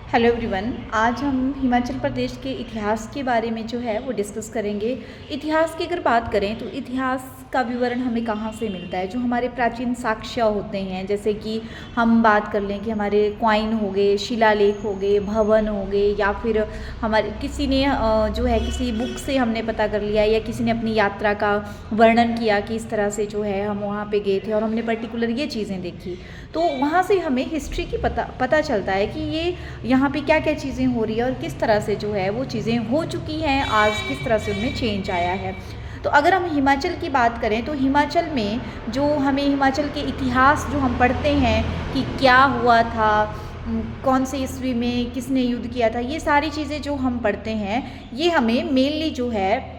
Hello everyone, आज हम हिमाचल प्रदेश के इतिहास के बारे में जो है वो डिस्कस करेंगे। इतिहास की अगर बात करें तो इतिहास का विवरण हमें कहाँ से मिलता है? जो हमारे प्राचीन साक्ष्य होते हैं, जैसे कि हम बात कर लें कि हमारे क्वाइन हो गए, शिलालेख हो गए, भवन हो गए, या फिर हमारे किसी ने जो है किसी बुक से हमने पता कर लिया, या किसी ने अपनी यात्रा का वर्णन किया कि इस तरह से जो है हम वहाँ पे गए थे और हमने पर्टिकुलर ये चीज़ें देखी। तो वहाँ से हमें हिस्ट्री की पता चलता है कि ये यहाँ पे क्या क्या चीज़ें हो रही है और किस तरह से जो है वो चीज़ें हो चुकी हैं, आज किस तरह से उनमें चेंज आया है। तो अगर हम हिमाचल की बात करें तो हिमाचल में जो हमें हिमाचल के इतिहास जो हम पढ़ते हैं कि क्या हुआ था, कौन से ईस्वी में किसने युद्ध किया था, ये सारी चीज़ें जो हम पढ़ते हैं ये हमें मेनली जो है,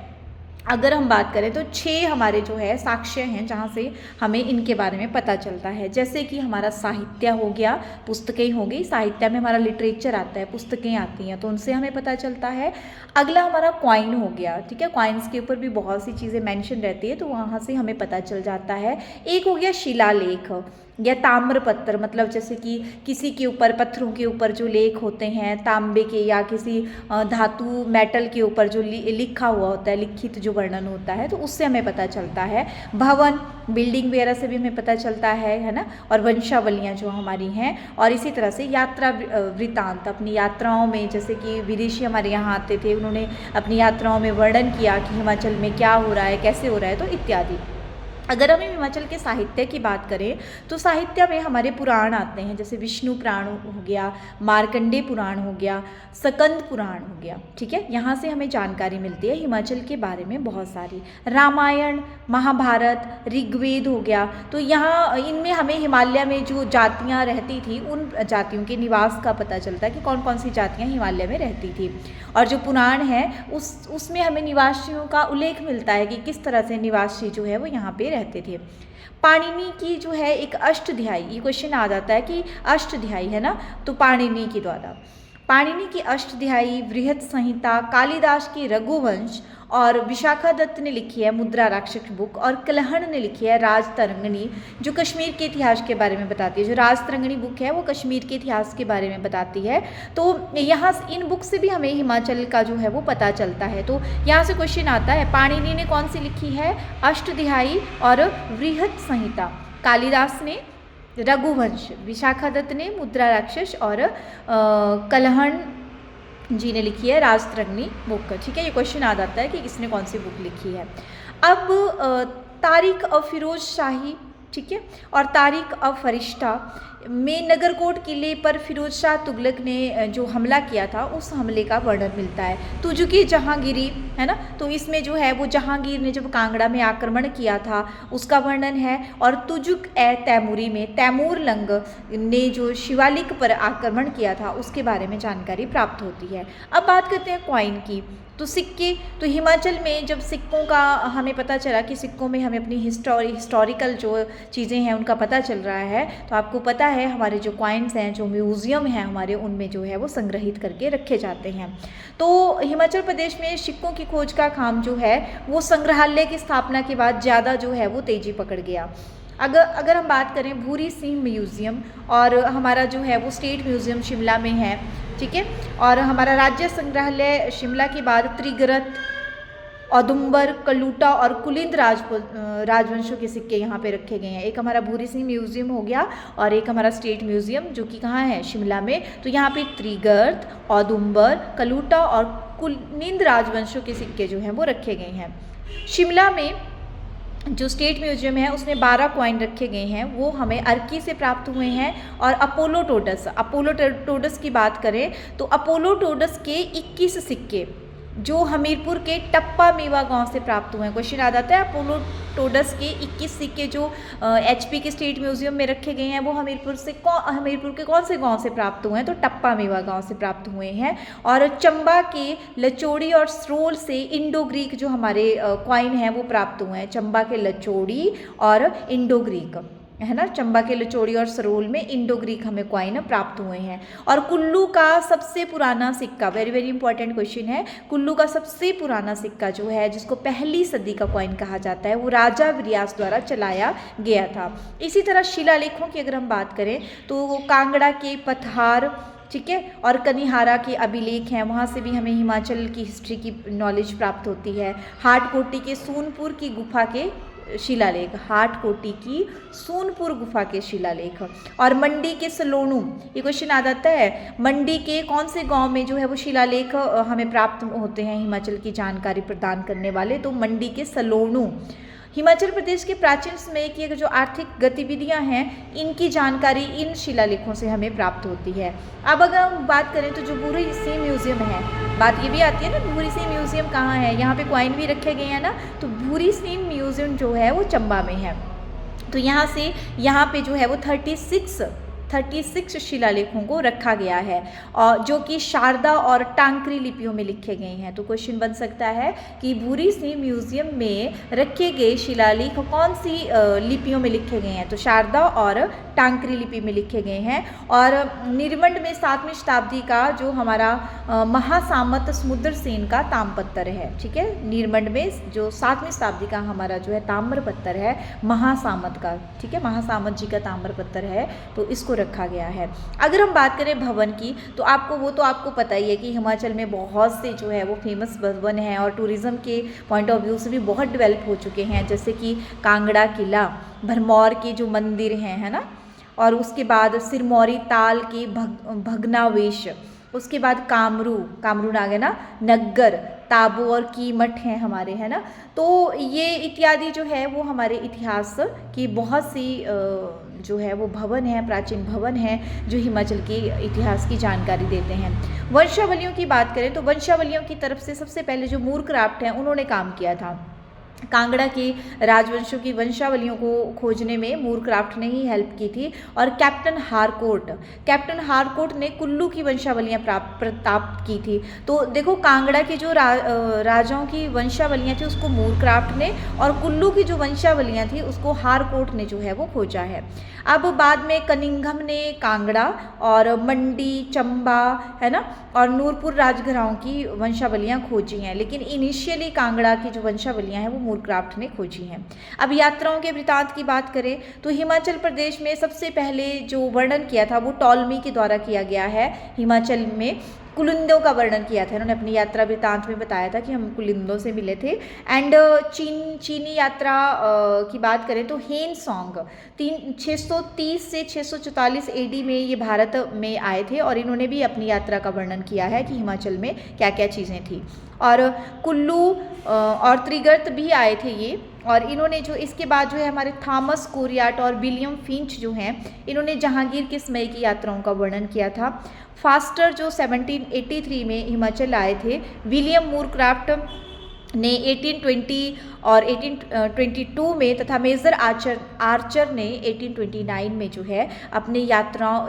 अगर हम बात करें तो 6 हमारे जो है साक्ष्य हैं जहाँ से हमें इनके बारे में पता चलता है। जैसे कि हमारा साहित्य हो गया, पुस्तकें हो गई, साहित्य में हमारा लिटरेचर आता है, पुस्तकें आती हैं तो उनसे हमें पता चलता है। अगला हमारा क्वाइन हो गया, ठीक है, क्वाइंस के ऊपर भी बहुत सी चीज़ें मेंशन रहती है तो वहाँ से हमें पता चल जाता है। एक हो गया शिलालेख या ताम्रपत्र, मतलब जैसे कि किसी के ऊपर, पत्थरों के ऊपर जो लेख होते हैं तांबे के या किसी धातु मेटल के ऊपर जो लिखा हुआ होता है, लिखित जो वर्णन होता है, तो उससे हमें पता चलता है। भवन, बिल्डिंग वगैरह से भी हमें पता चलता है ना, और वंशावलियाँ जो हमारी हैं, और इसी तरह से यात्रा वृतांत, अपनी यात्राओं में जैसे कि विदेशी हमारे यहाँ आते थे, उन्होंने अपनी यात्राओं में वर्णन किया कि हिमाचल में क्या हो रहा है, कैसे हो रहा है, तो इत्यादि। अगर हम हिमाचल के साहित्य की बात करें तो साहित्य में हमारे पुराण आते हैं, जैसे विष्णु पुराण हो गया, मार्कंडेय पुराण हो गया, स्कंद पुराण हो गया, ठीक है। यहाँ से हमें जानकारी मिलती है हिमाचल के बारे में बहुत सारी। रामायण, महाभारत, ऋग्वेद हो गया, तो यहाँ इनमें हमें हिमालय में जो जातियाँ रहती थी उन जातियों के निवास का पता चलता है कि कौन कौन सी जातियाँ हिमालय में रहती थी। और जो पुराण है उसमें हमें निवासियों का उल्लेख मिलता है कि किस तरह से निवासी जो है वो यहाँ पे रहते थे। पाणिनि की जो है एक अष्टध्यायी, ये क्वेश्चन आ जाता है कि अष्टध्यायी है ना, तो पाणिनि के द्वारा, पाणिनि की अष्टध्यायी, बृहत संहिता, कालिदास की रघुवंश, और विशाखा दत्त ने लिखी है मुद्रा राक्षस बुक, और कलहण ने लिखी है राजतरंगिणी, जो कश्मीर के इतिहास के बारे में बताती है। जो राजतरंगिणी बुक है वो कश्मीर के इतिहास के बारे में बताती है। तो यहाँ इन बुक से भी हमें हिमाचल का जो है वो पता चलता है। तो यहाँ से क्वेश्चन आता है, पाणिनि ने कौन सी लिखी है? अष्टध्यायी और बृहत संहिता। कालिदास ने रघुवंश, विशाखा दत्त ने मुद्रा राक्षस, और कलहण जी ने लिखी है राजतरंगिणी बुक, ठीक है। ये क्वेश्चन आ जाता है कि किसने कौन सी बुक लिखी है। अब तारिक फिरोज शाही, ठीक है, और तारिक फरिश्ता में नगरकोट किले पर फिरोज शाह तुगलक ने जो हमला किया था उस हमले का वर्णन मिलता है। तुजुकी जहांगीरी है ना, तो इसमें जो है वो जहांगीर ने जब कांगड़ा में आक्रमण किया था उसका वर्णन है। और तुजुक ए तैमूरी में तैमूर लंग ने जो शिवालिक पर आक्रमण किया था उसके बारे में जानकारी प्राप्त होती है। अब बात करते हैं क्वाइन की, तो सिक्के, तो हिमाचल में जब सिक्कों का हमें पता चला कि सिक्कों में हमें अपनी हिस्टोरिकल जो चीज़ें हैं उनका पता चल रहा है, तो आपको पता है हमारे जो कॉइन्स हैं, जो म्यूज़ियम हैं हमारे, उनमें जो है वो संग्रहित करके रखे जाते हैं। तो हिमाचल प्रदेश में सिक्कों की खोज का काम जो है वो संग्रहालय की स्थापना के बाद ज़्यादा जो है वो तेज़ी पकड़ गया। अगर हम बात करें भूरी सिंह म्यूज़ियम, और हमारा जो है वो स्टेट म्यूज़ियम शिमला में है, ठीक है, और हमारा राज्य संग्रहालय शिमला के बाद त्रिगर्त, औदुंबर, कलूटा और कुलिंद राजवंशों के सिक्के यहाँ पे रखे गए हैं। एक हमारा भूरी सिंह म्यूज़ियम हो गया और एक हमारा स्टेट म्यूज़ियम जो कि कहाँ है? शिमला में। तो यहाँ पे त्रिगर्त, औदुंबर, कलूटा और कुलिंद राजवंशों के सिक्के जो हैं वो रखे गए हैं। शिमला में जो स्टेट म्यूजियम है उसमें 12 कॉइन रखे गए हैं, वो हमें अर्की से प्राप्त हुए हैं। और अपोलोटोडस की बात करें तो अपोलोटोडस के 21 सिक्के जो हमीरपुर के टप्पा मेवा गांव से प्राप्त हुए हैं। क्वेश्चन आ जाता है, अपोलोटोडस के 21 सिक्के जो एचपी के स्टेट म्यूजियम में रखे गए हैं वो हमीरपुर के कौन से गांव से प्राप्त हुए हैं? तो टप्पा मेवा गांव से प्राप्त हुए हैं। और चंबा के लचोड़ी और स्रोल से इंडो ग्रीक जो हमारे कॉइन हैं वो प्राप्त हुए हैं। चंबा के लचोड़ी और इंडो ग्रीक है ना, चंबा के लचोड़ी और सरोल में इंडो ग्रीक हमें कॉइन प्राप्त हुए हैं। और कुल्लू का सबसे पुराना सिक्का, वेरी वेरी इंपॉर्टेंट क्वेश्चन है, कुल्लू का सबसे पुराना सिक्का जो है जिसको पहली सदी का कॉइन कहा जाता है वो राजा विरियास द्वारा चलाया गया था। इसी तरह शिलालेखों की अगर हम बात करें तो कांगड़ा के पथार, ठीक है। और कनिहारा के अभिलेख हैं, वहाँ से भी हमें हिमाचल की हिस्ट्री की नॉलेज प्राप्त होती है। हाटकोटी के सोनपुर की गुफा के शिलालेख, हाटकोटी की सोनपुर गुफा के शिलालेख। और मंडी के सलोणू, ये क्वेश्चन आ जाता है, मंडी के कौन से गांव में जो है वो शिलालेख हमें प्राप्त होते हैं हिमाचल की जानकारी प्रदान करने वाले, तो मंडी के सलोणू। हिमाचल प्रदेश के प्राचीन समय की जो आर्थिक गतिविधियां हैं, इनकी जानकारी इन शिलालेखों से हमें प्राप्त होती है। अब अगर हम बात करें तो जो भूरी सी म्यूजियम है, बात ये भी आती है ना, भूरी सी म्यूजियम कहाँ है, यहाँ पे कॉइन भी रखे गए हैं ना, तो भूरी सी म्यूजियम जो है वो चंबा में है। तो यहाँ पे जो है वो 36 शिलालेखों को रखा गया है, और जो कि शारदा और टांकरी लिपियों में लिखे गए हैं। तो क्वेश्चन बन सकता है कि भूरी सी म्यूजियम में रखे गए शिलालेख कौन सी लिपियों में लिखे गए हैं, तो शारदा और टांकरी लिपि में लिखे गए हैं। और निरमंड में 7वीं शताब्दी का जो हमारा महासामत समुद्र सेन का ताम्रपत्र है, ठीक है। निरमंड में जो 7वीं शताब्दी का हमारा जो है ताम्रपत्र है महासामत का, ठीक है, महासामत जी का ताम्रपत्र है, तो इसको रखा गया है। अगर हम बात करें भवन की, तो आपको पता ही है कि हिमाचल में बहुत से जो है वो फेमस भवन हैं और टूरिज्म के पॉइंट ऑफ व्यू से भी बहुत डेवलप हो चुके हैं, जैसे कि कांगड़ा किला, भरमौर के जो मंदिर हैं, है ना, और उसके बाद सिरमौरी ताल के भग्नावेश, उसके बाद कामरू आ गया ना, नग्गर, ताबो और कीमठ हैं हमारे, है ना। तो ये इत्यादि जो है वो हमारे इतिहास की बहुत सी जो है वो भवन है, प्राचीन भवन है, जो हिमाचल के इतिहास की जानकारी देते हैं। वंशावलियों की बात करें तो वंशावलियों की तरफ से सबसे पहले जो मूरक्राफ्ट हैं उन्होंने काम किया था। कांगड़ा के राजवंशों की वंशावलियों को खोजने में मूरक्राफ्ट ने ही हेल्प की थी। और कैप्टन हारकोट ने कुल्लू की वंशावलियां प्राप्त की थी। तो देखो, कांगड़ा के जो राजाओं की वंशावलियां थी उसको मूरक्राफ्ट ने, और कुल्लू की जो वंशावलियां थी उसको हारकोट ने जो है वो खोजा है। अब बाद में कनिंघम ने कांगड़ा और मंडी, चंबा, है ना, और नूरपुर राजघराओं की वंशावलियां खोजी हैं, लेकिन इनिशियली कांगड़ा की जो वंशावलियां हैं वो मूरक्राफ्ट ने खोजी हैं। अब यात्राओं के वृतांत की बात करें तो हिमाचल प्रदेश में सबसे पहले जो वर्णन किया था वो टॉलमी के द्वारा किया गया है। हिमाचल में कुलिंदों का वर्णन किया था, उन्होंने अपनी यात्रा वृतांत में बताया था कि हम कुलिंदों से मिले थे। एंड चीनी यात्रा की बात करें तो हेन सॉन्ग 630 से 644 एडी में ये भारत में आए थे, और इन्होंने भी अपनी यात्रा का वर्णन किया है कि हिमाचल में क्या क्या चीज़ें थी। और कुल्लू और त्रिगर्त भी आए थे ये, और इन्होंने जो इसके बाद जो है हमारे थॉमस कोरियाट और विलियम फिंच जो हैं, इन्होंने जहांगीर के समय की यात्राओं का वर्णन किया था। फास्टर जो 1783 में हिमाचल आए थे, विलियम मूरक्राफ्ट ने 1820 और 1822 में, तथा मेजर आर्चर ने 1829 में जो है अपनी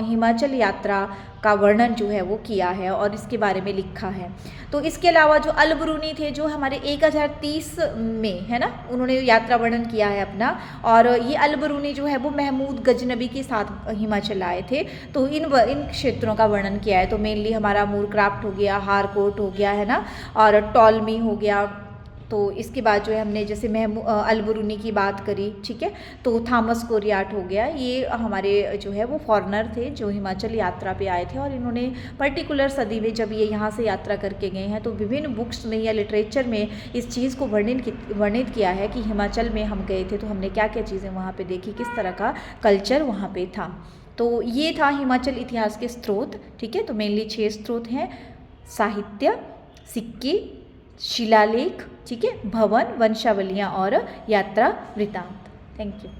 हिमाचल यात्रा का वर्णन जो है वो किया है और इसके बारे में लिखा है। तो इसके अलावा जो अल-बरूनी थे जो हमारे 1030 में, है ना, उन्होंने यात्रा वर्णन किया है अपना, और ये अल-बरूनी जो है वो महमूद गजनबी के साथ हिमाचल आए थे। तो इन क्षेत्रों का वर्णन किया है। तो मेनली हमारा मूरक्राफ्ट हो गया, हारकोट हो गया, है ना, और टॉलमी हो गया। तो इसके बाद जो है हमने जैसे अल-बरूनी की बात करी, ठीक है, तो थॉमस कोरियाट हो गया, ये हमारे जो है वो फॉरेनर थे जो हिमाचल यात्रा पे आए थे, और इन्होंने पर्टिकुलर सदी में जब ये यहाँ से यात्रा करके गए हैं तो विभिन्न बुक्स में या लिटरेचर में इस चीज़ को वर्णित किया है कि हिमाचल में हम गए थे तो हमने क्या क्या चीज़ें वहाँ पर देखी, किस तरह का कल्चर वहाँ पर था। तो ये था हिमाचल इतिहास के स्रोत, ठीक है। तो मेनली 6 स्रोत हैं: साहित्य, सिक्के, शिलालेख, ठीक है, भवन, वंशावलियाँ और यात्रा वृतांत। Thank you.